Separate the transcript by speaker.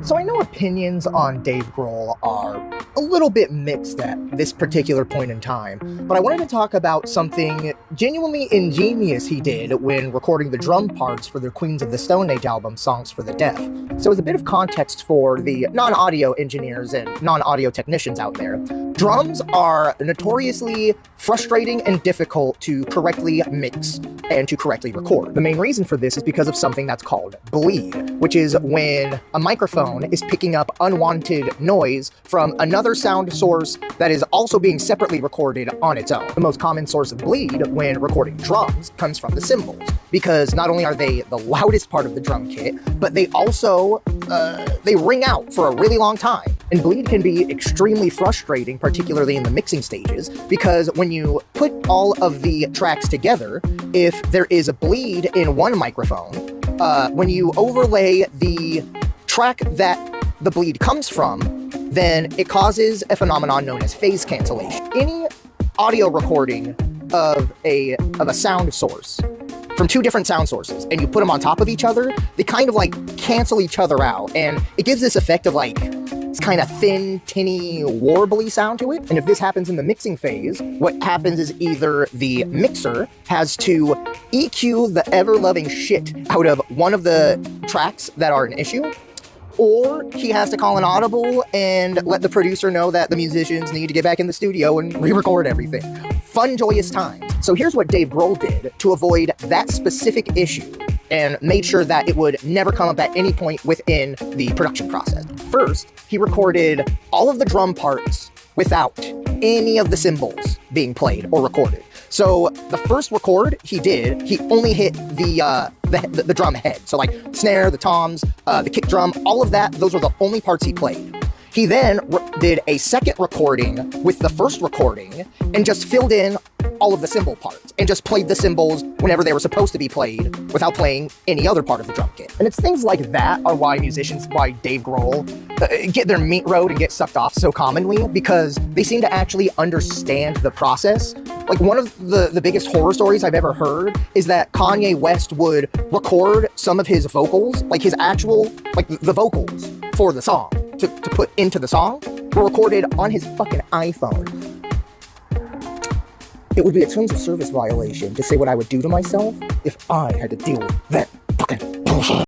Speaker 1: So I know opinions on Dave Grohl are a little bit mixed at this particular point in time, but I wanted to talk about something genuinely ingenious he did when recording the drum parts for the Queens of the Stone Age album, Songs for the Deaf. So as a bit of context for the non-audio engineers and non-audio technicians out there, drums are notoriously frustrating and difficult to correctly mix and to correctly record. The main reason for this is because of something that's called bleed, which is when a microphone is picking up unwanted noise from another sound source that is also being separately recorded on its own. The most common source of bleed when recording drums comes from the cymbals, because not only are they the loudest part of the drum kit, but they also they ring out for a really long time. And bleed can be extremely frustrating, particularly in the mixing stages, because when you put all of the tracks together, if there is a bleed in one microphone, when you overlay the track that the bleed comes from, then it causes a phenomenon known as phase cancellation. Any audio recording of a sound source from two different sound sources, and you put them on top of each other, they kind of like cancel each other out, and it gives this effect of like this kind of thin, tinny, warbly sound to it. And if this happens in the mixing phase, what happens is either the mixer has to EQ the ever-loving shit out of one of the tracks that are an issue, or he has to call an audible and let the producer know that the musicians need to get back in the studio and re-record everything. Fun, joyous times. So here's what Dave Grohl did to avoid that specific issue and made sure that it would never come up at any point within the production process. First, he recorded all of the drum parts without any of the cymbals being played or recorded. So the first record he did, he only hit the drum head. So like snare, the toms, the kick drum, all of that, those were the only parts he played. He then did a second recording with the first recording and just filled in all of the cymbal parts and just played the cymbals whenever they were supposed to be played without playing any other part of the drum kit. And it's things like that are why Dave Grohl get their meat road and get sucked off so commonly, because they seem to actually understand the process. Like one of the biggest horror stories I've ever heard is that Kanye West would record some of his vocals, like his actual, like the vocals for the song to put into the song, were recorded on his fucking iPhone. It would be a terms of service violation to say what I would do to myself if I had to deal with that fucking bullshit.